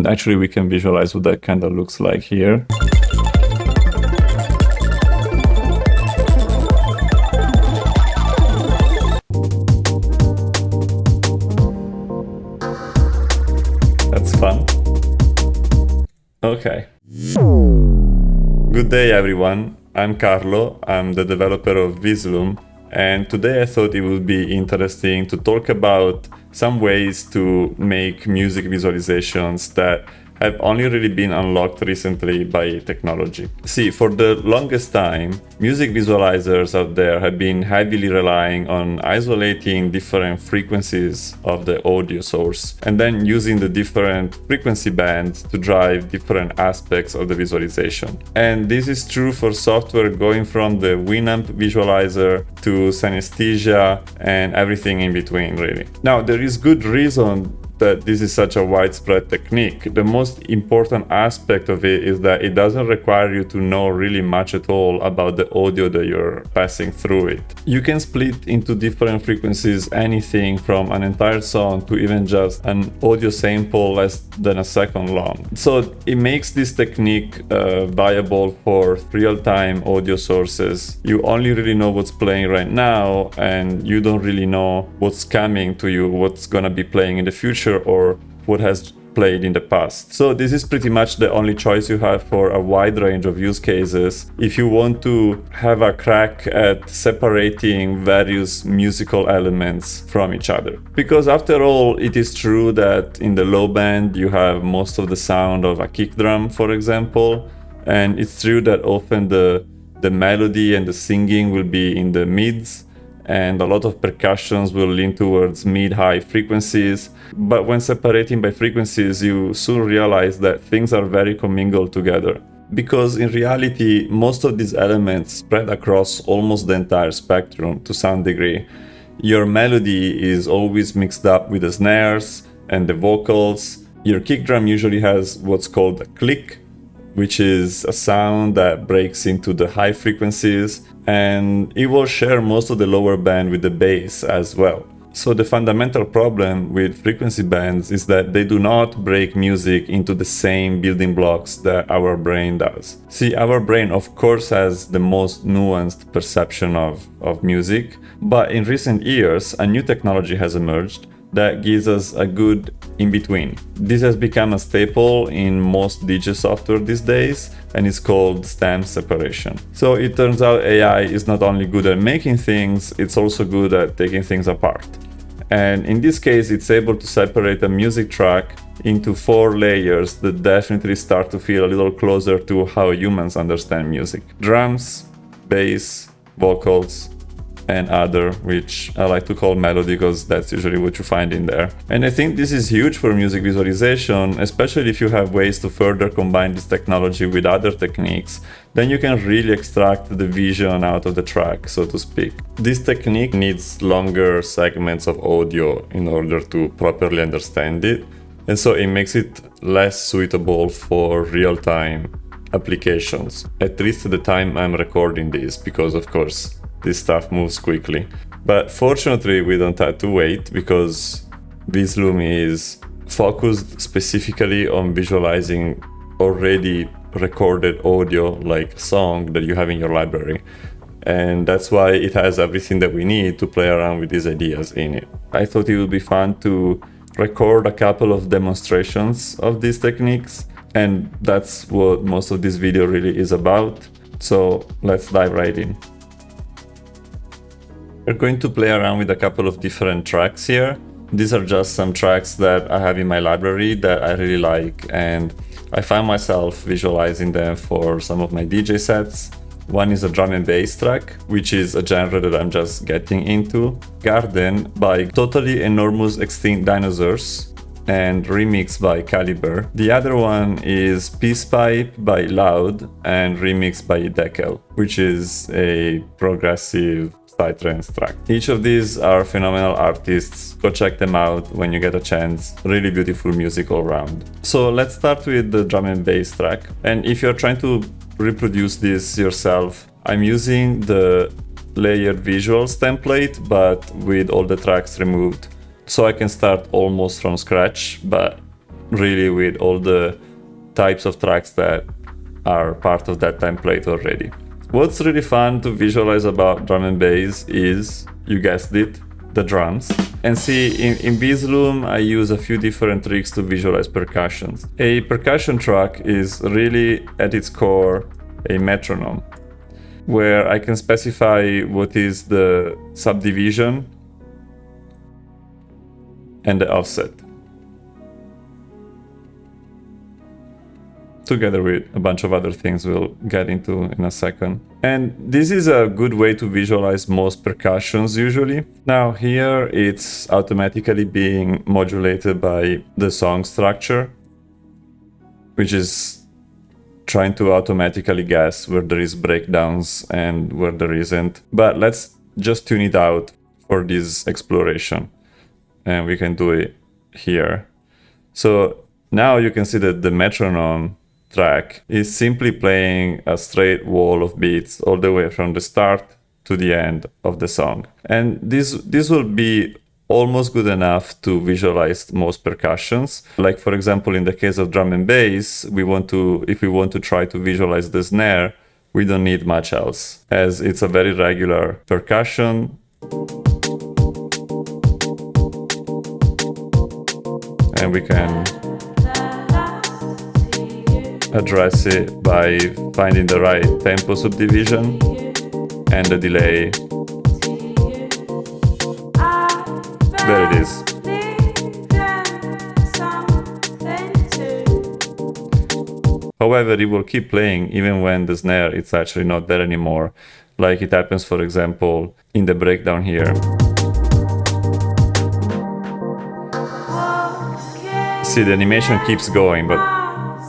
actually we can visualize what that kind of looks like here. That's fun. Okay. Good day everyone, I'm Carlo, I'm the developer of Visloom, and today I thought it would be interesting to talk about some ways to make music visualizations that have only really been unlocked recently by technology. See, for the longest time, music visualizers out there have been heavily relying on isolating different frequencies of the audio source and then using the different frequency bands to drive different aspects of the visualization. And this is true for software going from the Winamp visualizer to Synesthesia and everything in between, really. Now, there is good reason that this is such a widespread technique. The most important aspect of it is that it doesn't require you to know really much at all about the audio that you're passing through it. You can split into different frequencies anything from an entire song to even just an audio sample less than a second long. So it makes this technique viable for real-time audio sources. You only really know what's playing right now, and you don't really know what's coming to you, what's gonna be playing in the future, or what has played in the past. So this is pretty much the only choice you have for a wide range of use cases if you want to have a crack at separating various musical elements from each other. Because after all, it is true that in the low band you have most of the sound of a kick drum, for example, and it's true that often the melody and the singing will be in the mids, and a lot of percussions will lean towards mid-high frequencies. But when separating by frequencies, you soon realize that things are very commingled together. Because in reality, most of these elements spread across almost the entire spectrum to some degree. Your melody is always mixed up with the snares and the vocals. Your kick drum usually has what's called a click, which is a sound that breaks into the high frequencies, and it will share most of the lower band with the bass as well. So the fundamental problem with frequency bands is that they do not break music into the same building blocks that our brain does. See, our brain of course has the most nuanced perception of music, but in recent years a new technology has emerged that gives us a good in-between. This has become a staple in most DJ software these days, and it's called stem separation. So it turns out AI is not only good at making things, it's also good at taking things apart. And in this case, it's able to separate a music track into 4 layers that definitely start to feel a little closer to how humans understand music. Drums, bass, vocals, and other, which I like to call melody because that's usually what you find in there. And I think this is huge for music visualization, especially if you have ways to further combine this technology with other techniques. Then you can really extract the vision out of the track, so to speak. This technique needs longer segments of audio in order to properly understand it, and so it makes it less suitable for real-time applications, at least at the time I'm recording this, because of course this stuff moves quickly. But fortunately we don't have to wait, because Visloom is focused specifically on visualizing already recorded audio, like a song that you have in your library. And that's why it has everything that we need to play around with these ideas in it. I thought it would be fun to record a couple of demonstrations of these techniques, and that's what most of this video really is about. So let's dive right in. We're going to play around with a couple of different tracks here. These are just some tracks that I have in my library that I really like, and I find myself visualizing them for some of my DJ sets. One is a drum and bass track, which is a genre that I'm just getting into. Garden by Totally Enormous Extinct Dinosaurs and remixed by Caliber. The other one is Peace Pipe by Loud and remixed by Dekel, which is a progressive psytrance track. Each of these are phenomenal artists. Go check them out when you get a chance. Really beautiful music all around. So let's start with the drum and bass track. And if you're trying to reproduce this yourself, I'm using the layered visuals template, but with all the tracks removed. So I can start almost from scratch, but really with all the types of tracks that are part of that template already. What's really fun to visualize about drum and bass is, you guessed it, the drums. And see, in Beezloom, I use a few different tricks to visualize percussions. A percussion track is really, at its core, a metronome, where I can specify what is the subdivision and the offset, together with a bunch of other things we'll get into in a second. And this is a good way to visualize most percussions usually. Now here it's automatically being modulated by the song structure, which is trying to automatically guess where there is breakdowns and where there isn't. But let's just tune it out for this exploration. And we can do it here. So now you can see that the metronome track is simply playing a straight wall of beats all the way from the start to the end of the song. And this will be almost good enough to visualize most percussions. Like for example, in the case of drum and bass, if we want to try to visualize the snare, we don't need much else, as it's a very regular percussion. And we can address it by finding the right tempo subdivision and the delay. There it is. However, it will keep playing even when the snare is actually not there anymore, like it happens, for example, in the breakdown here. See, the animation keeps going, but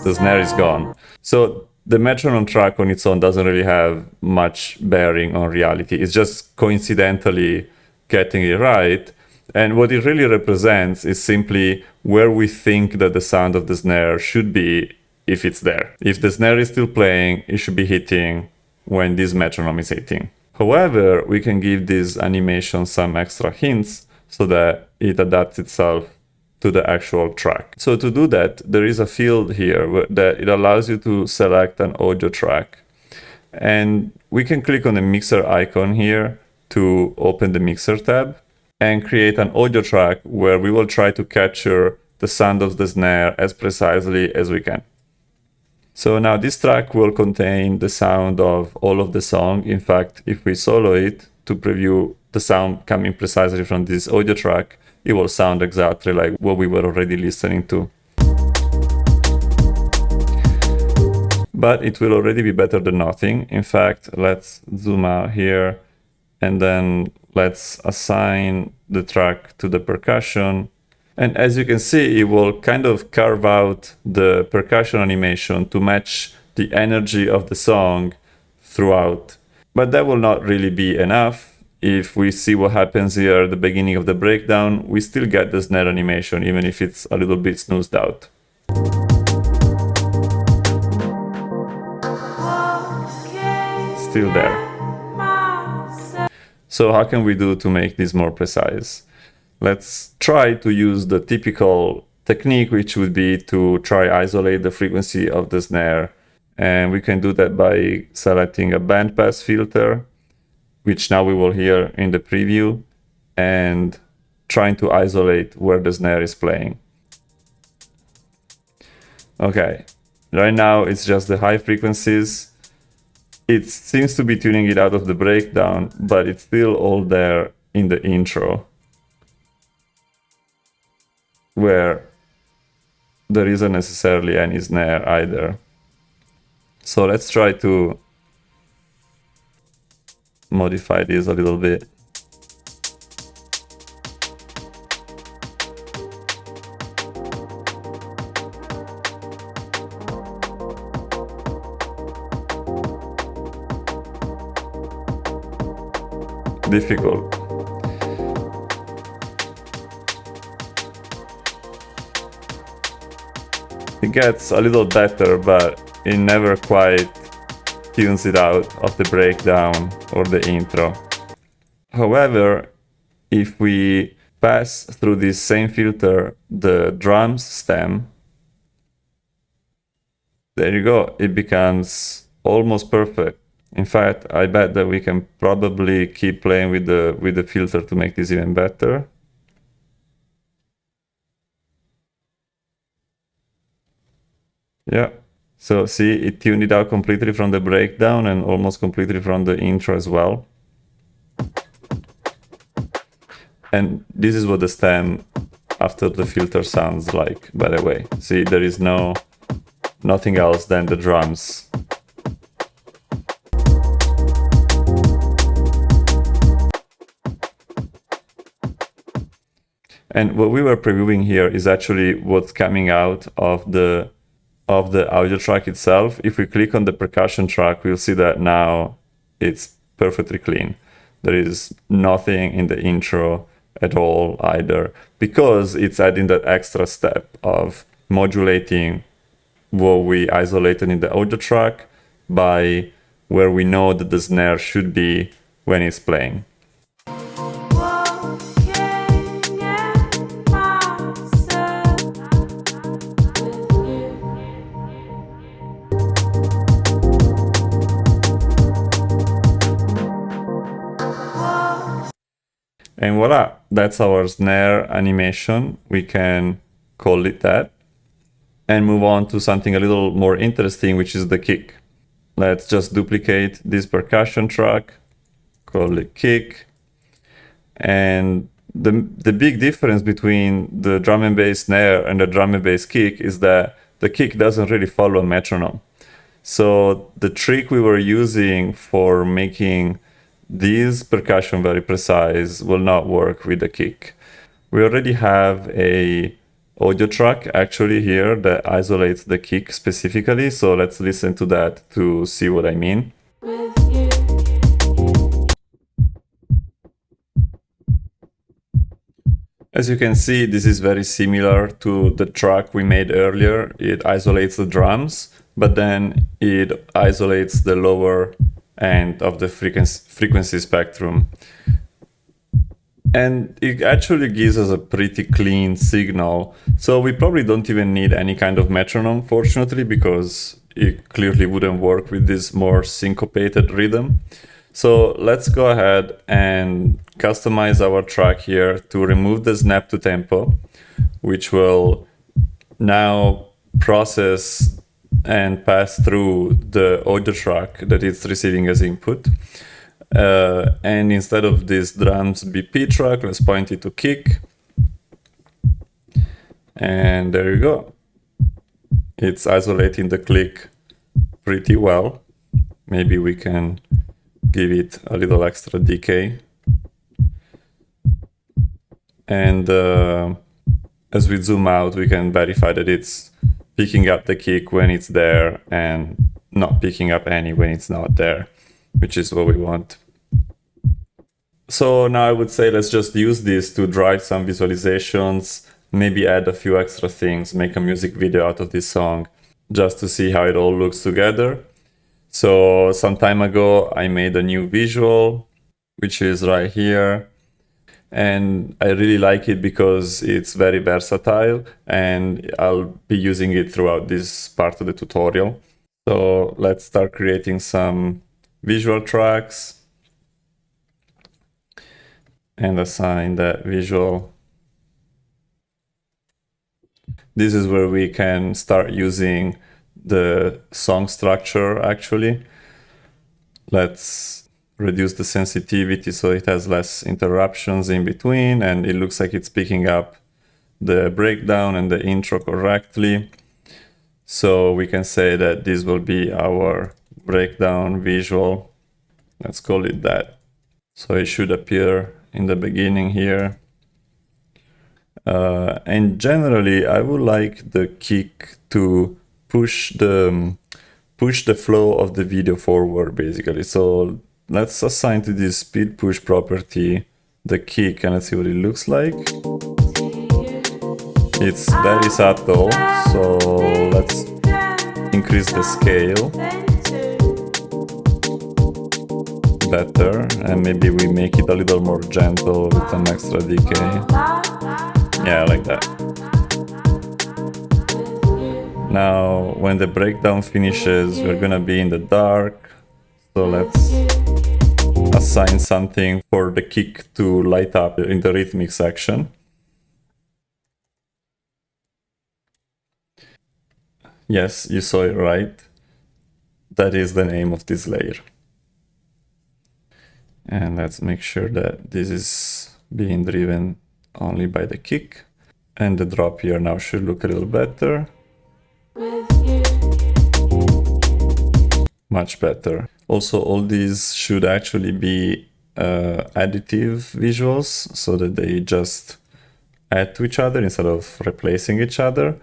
the snare is gone. So the metronome track on its own doesn't really have much bearing on reality. It's just coincidentally getting it right. And what it really represents is simply where we think that the sound of the snare should be if it's there. If the snare is still playing, it should be hitting when this metronome is hitting. However, we can give this animation some extra hints so that it adapts itself to the actual track. So to do that, there is a field here that it allows you to select an audio track. And we can click on the mixer icon here to open the mixer tab and create an audio track where we will try to capture the sound of the snare as precisely as we can. So now this track will contain the sound of all of the song. In fact, if we solo it to preview the sound coming precisely from this audio track, it will sound exactly like what we were already listening to. But it will already be better than nothing. In fact, let's zoom out here and then let's assign the track to the percussion. And as you can see, it will kind of carve out the percussion animation to match the energy of the song throughout. But that will not really be enough. If we see what happens here at the beginning of the breakdown, we still get the snare animation, even if it's a little bit smoothed out. Still there. So how can we do to make this more precise? Let's try to use the typical technique, which would be to try isolate the frequency of the snare. And we can do that by selecting a bandpass filter, which now we will hear in the preview, and trying to isolate where the snare is playing. Okay, right now it's just the high frequencies. It seems to be tuning it out of the breakdown, but it's still all there in the intro, where there isn't necessarily any snare either. So let's try to modify this a little bit. Difficult. It gets a little better, but it never quite tunes it out of the breakdown or the intro. However, if we pass through this same filter the drums stem, There you go. It becomes almost perfect. In fact, I bet that we can probably keep playing with the filter to make this even better. Yeah. So see, it tuned it out completely from the breakdown and almost completely from the intro as well. And this is what the stem after the filter sounds like, by the way. See, there is nothing else than the drums. And what we were previewing here is actually what's coming out of the audio track itself. If we click on the percussion track, we'll see that now it's perfectly clean. There is nothing in the intro at all either, because it's adding that extra step of modulating what we isolated in the audio track by where we know that the snare should be when it's playing. And voila, that's our snare animation. We can call it that and move on to something a little more interesting, which is the kick. Let's just duplicate this percussion track, call it kick. And the big difference between the drum and bass snare and the drum and bass kick is that the kick doesn't really follow a metronome. So the trick we were using for making this percussion very precise will not work with the kick. We already have a audio track actually here that isolates the kick specifically, so let's listen to that to see what I mean. As you can see, this is very similar to the track we made earlier. It isolates the drums, but then it isolates the lower end of the frequency spectrum. And it actually gives us a pretty clean signal. So we probably don't even need any kind of metronome, fortunately, because it clearly wouldn't work with this more syncopated rhythm. So let's go ahead and customize our track here to remove the snap to tempo, which will now process and pass through the audio track that it's receiving as input. And instead of this drums BP track, let's point it to kick. And there you go. It's isolating the click pretty well. Maybe we can give it a little extra decay. And as we zoom out, we can verify that it's picking up the kick when it's there and not picking up any when it's not there, which is what we want. So now I would say let's just use this to drive some visualizations, maybe add a few extra things, make a music video out of this song, just to see how it all looks together. So some time ago, I made a new visual, which is right here. And I really like it because it's very versatile and I'll be using it throughout this part of the tutorial. So let's start creating some visual tracks and assign that visual. This is where we can start using the song structure actually. Let's reduce the sensitivity so it has less interruptions in between and it looks like it's picking up the breakdown and the intro correctly. So we can say that this will be our breakdown visual. Let's call it that. So it should appear in the beginning here. And generally, I would like the kick to push the flow of the video forward, basically. So let's assign to this speed push property the kick and let's see what it looks like. It's very subtle, so let's increase the scale. Better, and maybe we make it a little more gentle with some extra decay. Yeah, like that. Now, when the breakdown finishes, we're gonna be in the dark. So let's assign something for the kick to light up in the rhythmic section. Yes, you saw it right. That is the name of this layer. And let's make sure that this is being driven only by the kick. And the drop here now should look a little better. Much better. Also, all these should actually be additive visuals so that they just add to each other instead of replacing each other.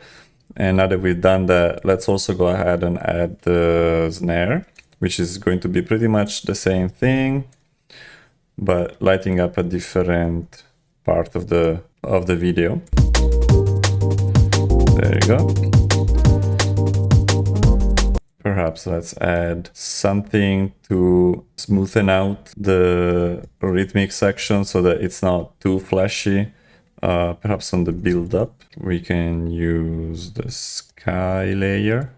And now that we've done that, let's also go ahead and add the snare, which is going to be pretty much the same thing, but lighting up a different part of the video. There you go. Perhaps let's add something to smoothen out the rhythmic section so that it's not too flashy. Perhaps on the build up, we can use the sky layer.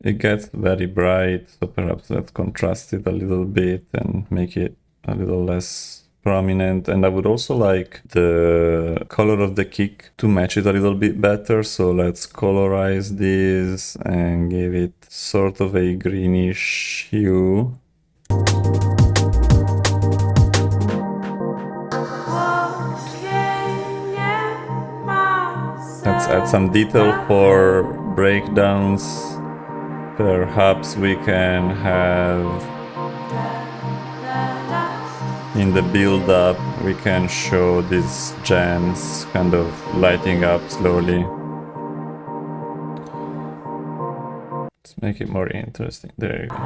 It gets very bright, so perhaps let's contrast it a little bit and make it a little less prominent. And I would also like the color of the kick to match it a little bit better. So let's colorize this and give it sort of a greenish hue. Let's add some detail for breakdowns. Perhaps we can have in the build up, we can show these gems kind of lighting up slowly. Let's make it more interesting. There you go.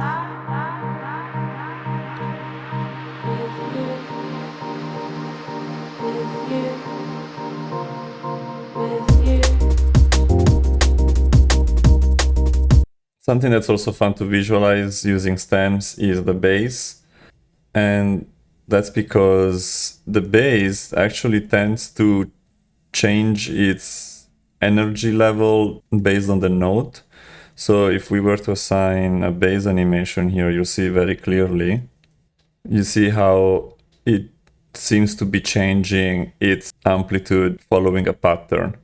Something that's also fun to visualize using stems is the bass. And that's because the bass actually tends to change its energy level based on the note. So if we were to assign a bass animation here, you'll see very clearly. You see how it seems to be changing its amplitude following a pattern.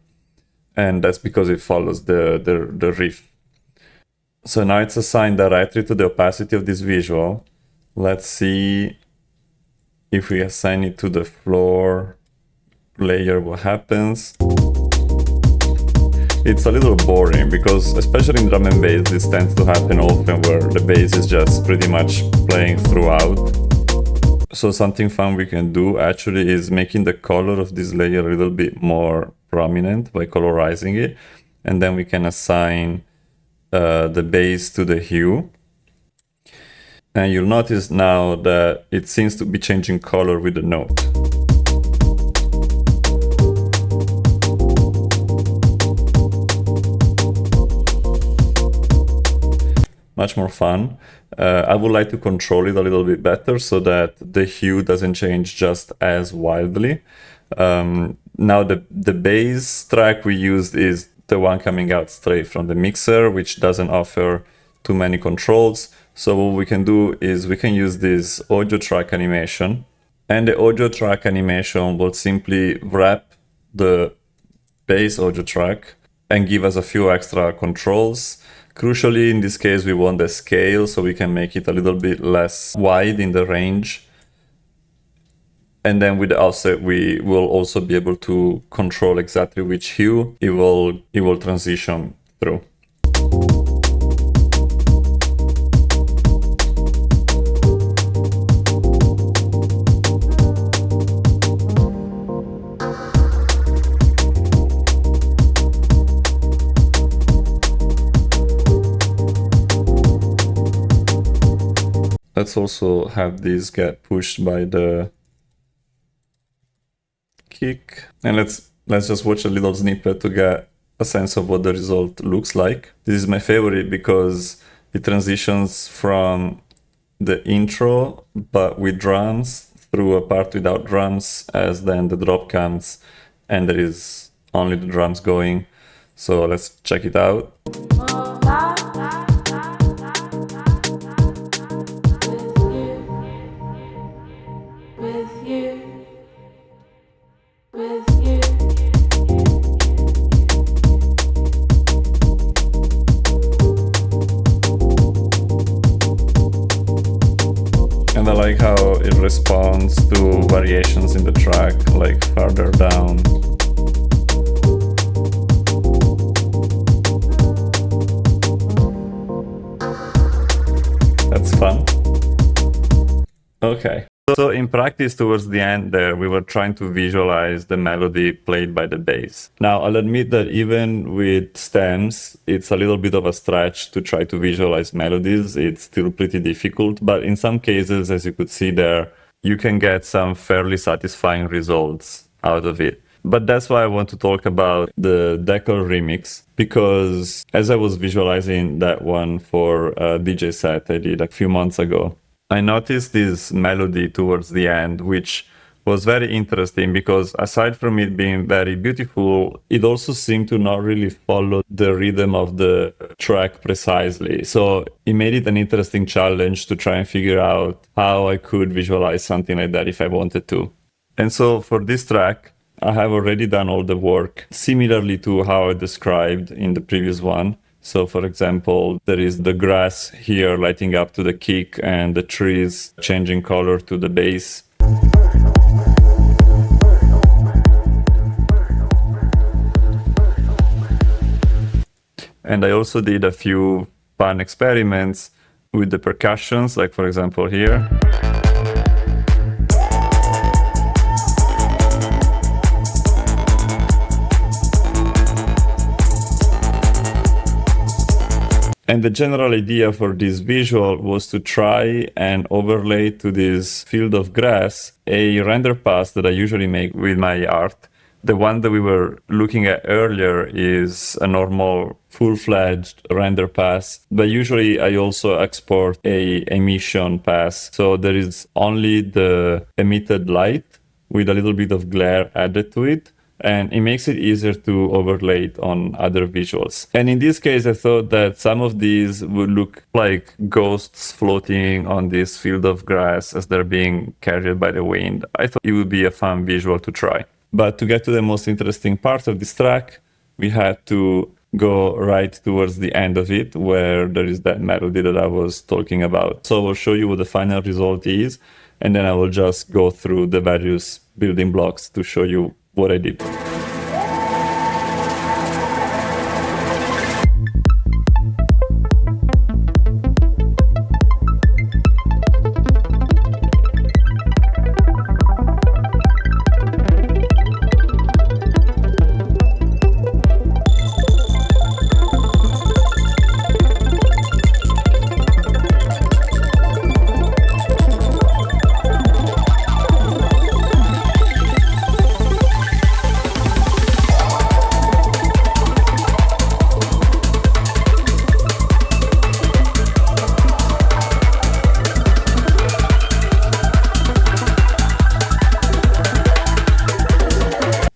And that's because it follows the riff. So now it's assigned directly to the opacity of this visual. Let's see if we assign it to the floor layer, what happens. It's a little boring because, especially in drum and bass, this tends to happen often where the bass is just pretty much playing throughout. So something fun we can do actually is making the color of this layer a little bit more prominent by colorizing it. And then we can assign the bass to the hue. And you'll notice now that it seems to be changing color with the note. Much more fun. I would like to control it a little bit better so that the hue doesn't change just as wildly. Now the bass track we used is the one coming out straight from the mixer, which doesn't offer too many controls. So what we can do is we can use this audio track animation, and the audio track animation will simply wrap the bass audio track and give us a few extra controls. Crucially, in this case, we want the scale so we can make it a little bit less wide in the range. And then with the offset, we will also be able to control exactly which hue it will transition through. Let's also have this get pushed by the kick, and let's just watch a little snippet to get a sense of what the result looks like. This is my favorite because it transitions from the intro but with drums through a part without drums, as then the drop comes and there is only the drums going. So let's check it out. And I like how it responds to variations in the track, like farther down. That's fun. Okay. So in practice, towards the end there, we were trying to visualize the melody played by the bass. Now, I'll admit that even with stems, it's a little bit of a stretch to try to visualize melodies. It's still pretty difficult, but in some cases, as you could see there, you can get some fairly satisfying results out of it. But that's why I want to talk about the Decor remix, because as I was visualizing that one for a DJ set I did a few months ago, I noticed this melody towards the end, which was very interesting because aside from it being very beautiful, it also seemed to not really follow the rhythm of the track precisely. So it made it an interesting challenge to try and figure out how I could visualize something like that if I wanted to. And so for this track, I have already done all the work similarly to how I described in the previous one. So for example, there is the grass here lighting up to the kick and the trees changing color to the bass. And I also did a few fun experiments with the percussions, like for example here. And the general idea for this visual was to try and overlay to this field of grass a render pass that I usually make with my art. The one that we were looking at earlier is a normal full-fledged render pass, but usually I also export a emission pass. So there is only the emitted light with a little bit of glare added to it. And it makes it easier to overlay it on other visuals. And in this case, I thought that some of these would look like ghosts floating on this field of grass as they're being carried by the wind. I thought it would be a fun visual to try. But to get to the most interesting part of this track, we had to go right towards the end of it, where there is that melody that I was talking about. So I will show you what the final result is, and then I will just go through the various building blocks to show you what I did.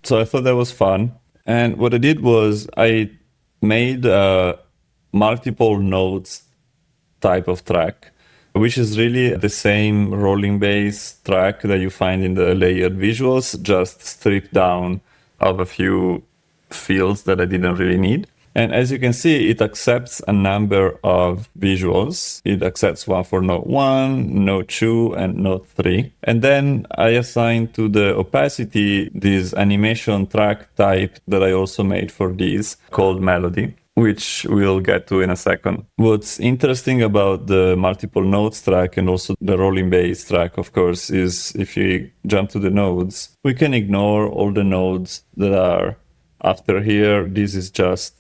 So I thought that was fun. And what I did was I made a multiple notes type of track, which is really the same rolling bass track that you find in the layered visuals, just stripped down of a few fields that I didn't really need. And as you can see, it accepts a number of visuals. It accepts one for note 1, note 2, and note 3. And then I assigned to the opacity this animation track type that I also made for these, called melody, which we'll get to in a second. What's interesting about the multiple notes track and also the rolling bass track, of course, is if you jump to the nodes, we can ignore all the nodes that are after here. This is just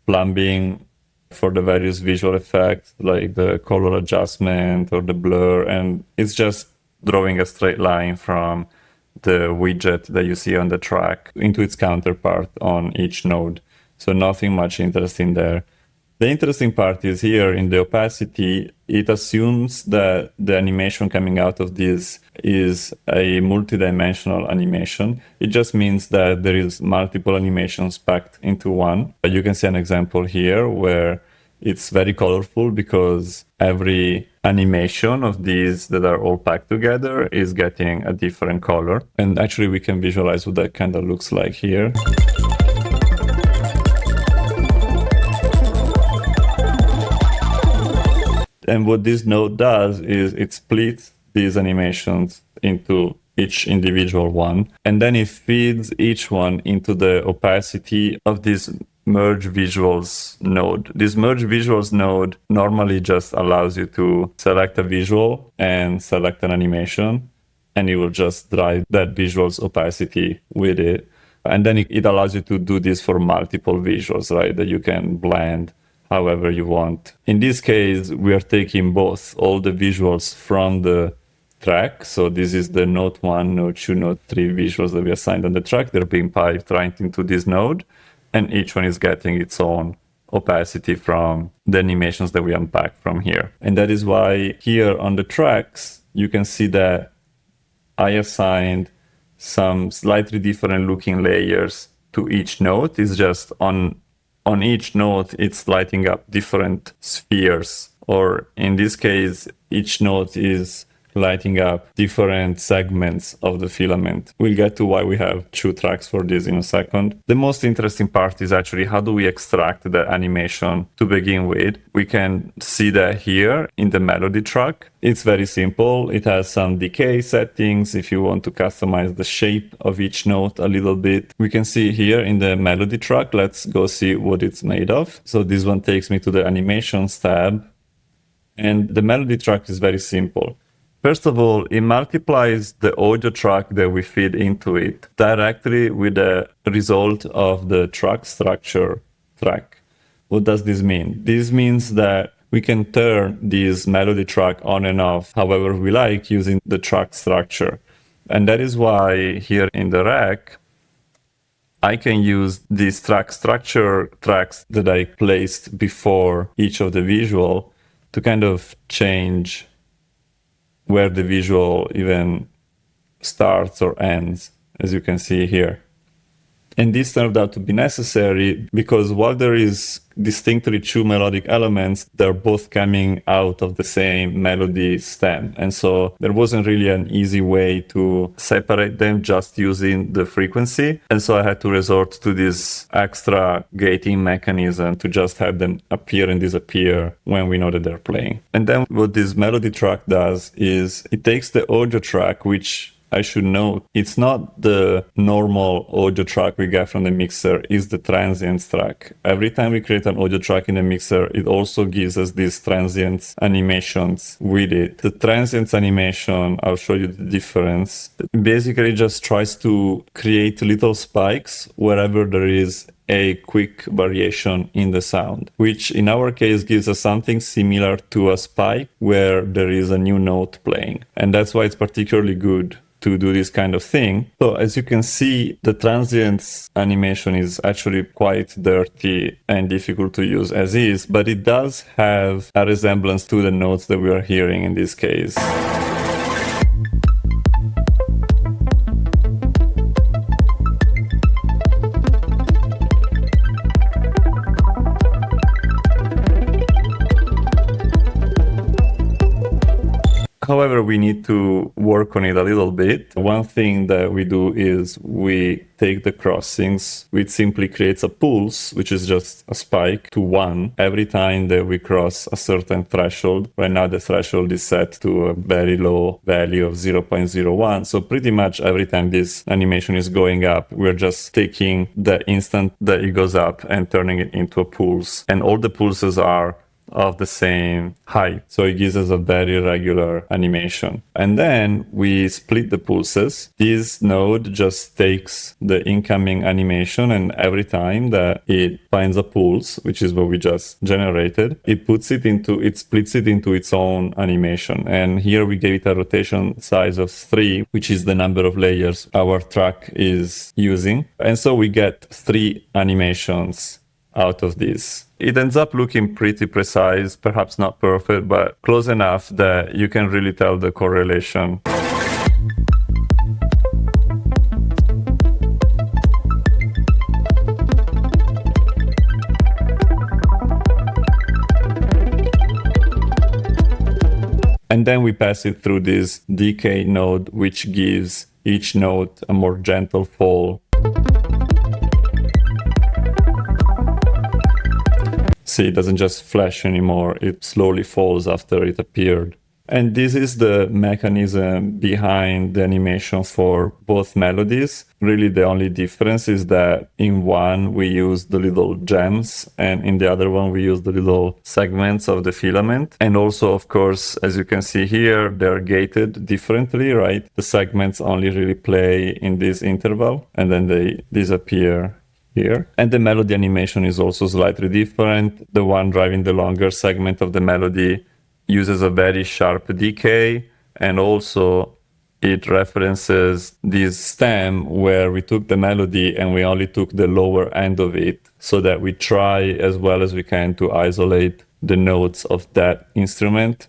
plumbing for the various visual effects, like the color adjustment or the blur, and it's just drawing a straight line from the widget that you see on the track into its counterpart on each node. So nothing much interesting there. The interesting part is here in the opacity, it assumes that the animation coming out of this is a multidimensional animation. It just means that there is multiple animations packed into one. You can see an example here where it's very colorful because every animation of these that are all packed together is getting a different color. And actually we can visualize what that kind of looks like here. And what this node does is it splits these animations into each individual one, and then it feeds each one into the opacity of this merge visuals node. This merge visuals node normally just allows you to select a visual and select an animation, and it will just drive that visual's opacity with it. And then it allows you to do this for multiple visuals, right? That you can blend however you want. In this case, we are taking both all the visuals from the track. So this is the node 1, node 2, node 3 visuals that we assigned on the track. They're being piped right into this node, and each one is getting its own opacity from the animations that we unpack from here. And that is why here on the tracks, you can see that I assigned some slightly different looking layers to each node. It's just on each node, it's lighting up different spheres, or in this case, each node is lighting up different segments of the filament. We'll get to why we have 2 tracks for this in a second. The most interesting part is actually how do we extract the animation to begin with. We can see that here in the melody track. It's very simple. It has some decay settings if you want to customize the shape of each note a little bit. We can see here in the melody track. Let's go see what it's made of. So this one takes me to the animations tab, and the melody track is very simple. First of all, it multiplies the audio track that we feed into it directly with the result of the track structure track. What does this mean? This means that we can turn this melody track on and off however we like using the track structure. And that is why here in the rack, I can use these track structure tracks that I placed before each of the visual to kind of change where the visual even starts or ends, as you can see here. And this turned out to be necessary because while there is distinctly 2 melodic elements, they're both coming out of the same melody stem. And so there wasn't really an easy way to separate them just using the frequency. And so I had to resort to this extra gating mechanism to just have them appear and disappear when we know that they're playing. And then what this melody track does is it takes the audio track, which I should note, it's not the normal audio track we get from the mixer, it's the transients track. Every time we create an audio track in the mixer, it also gives us these transients animations with it. The transients animation, I'll show you the difference, basically just tries to create little spikes wherever there is a quick variation in the sound, which in our case gives us something similar to a spike where there is a new note playing. And that's why it's particularly good to do this kind of thing. So as you can see, the transients animation is actually quite dirty and difficult to use as is, but it does have a resemblance to the notes that we are hearing in this case. However, we need to work on it a little bit. One thing that we do is we take the crossings, which simply creates a pulse, which is just a spike, to 1 every time that we cross a certain threshold. Right now, the threshold is set to a very low value of 0.01. So pretty much every time this animation is going up, we're just taking the instant that it goes up and turning it into a pulse. And all the pulses are of the same height. So it gives us a very regular animation. And then we split the pulses. This node just takes the incoming animation, and every time that it finds a pulse, which is what we just generated, it splits it into its own animation. And here we gave it a rotation size of 3, which is the number of layers our track is using. And so we get 3 animations out of this. It ends up looking pretty precise, perhaps not perfect, but close enough that you can really tell the correlation. And then we pass it through this decay node, which gives each note a more gentle fall. See, it doesn't just flash anymore, it slowly falls after it appeared. And this is the mechanism behind the animation for both melodies. Really, the only difference is that in one we use the little gems, and in the other one we use the little segments of the filament. And also, of course, as you can see here, they're gated differently, right? The segments only really play in this interval, and then they disappear here. And the melody animation is also slightly different. The one driving the longer segment of the melody uses a very sharp decay, and also it references this stem where we took the melody and we only took the lower end of it, so that we try as well as we can to isolate the notes of that instrument.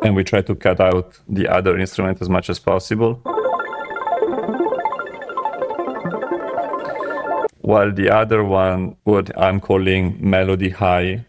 And we try to cut out the other instrument as much as possible. While the other one, what I'm calling melody high,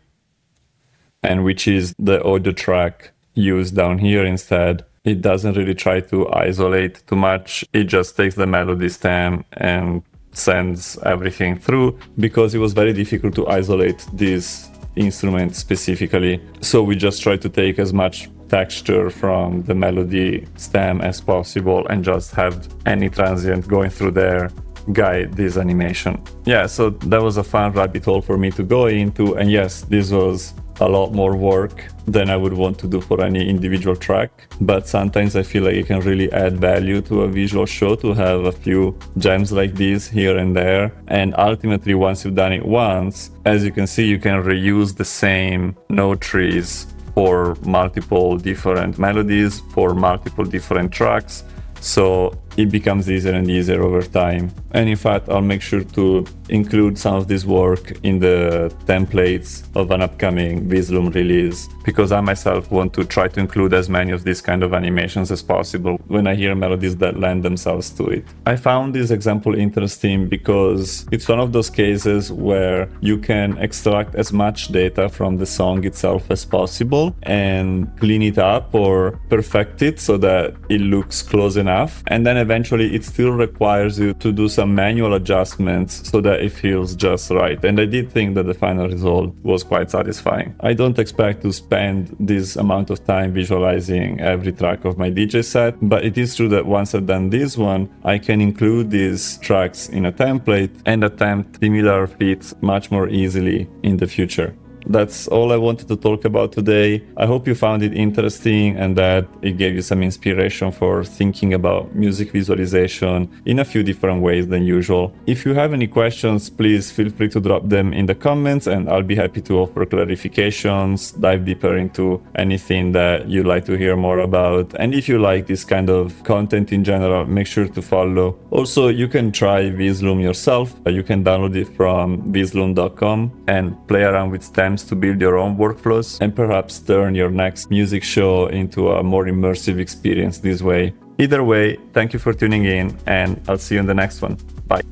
and which is the audio track used down here instead, it doesn't really try to isolate too much. It just takes the melody stem and sends everything through, because it was very difficult to isolate this instrument specifically. So we just try to take as much texture from the melody stem as possible and just have any transient going through there guide this animation. Yeah, so that was a fun rabbit hole for me to go into, and yes, this was a lot more work than I would want to do for any individual track, but sometimes I feel like it can really add value to a visual show to have a few gems like these here and there. And ultimately, once you've done it once, as you can see, you can reuse the same note trees for multiple different melodies, for multiple different tracks. So it becomes easier and easier over time. And in fact, I'll make sure to include some of this work in the templates of an upcoming Vizloom release, because I myself want to try to include as many of these kind of animations as possible when I hear melodies that lend themselves to it. I found this example interesting because it's one of those cases where you can extract as much data from the song itself as possible and clean it up or perfect it so that it looks close enough. And then eventually it still requires you to do some manual adjustments so that it feels just right. And I did think that the final result was quite satisfying. I don't expect to spend this amount of time visualizing every track of my DJ set, but it is true that once I've done this one, I can include these tracks in a template and attempt similar feats much more easily in the future. That's all I wanted to talk about today. I hope you found it interesting and that it gave you some inspiration for thinking about music visualization in a few different ways than usual. If you have any questions, please feel free to drop them in the comments and I'll be happy to offer clarifications, dive deeper into anything that you'd like to hear more about. And if you like this kind of content in general, make sure to follow. Also, you can try Vizloom yourself. You can download it from vizloom.com and play around with stems to build your own workflows and perhaps turn your next music show into a more immersive experience this way. Either way, thank you for tuning in and I'll see you in the next one. Bye.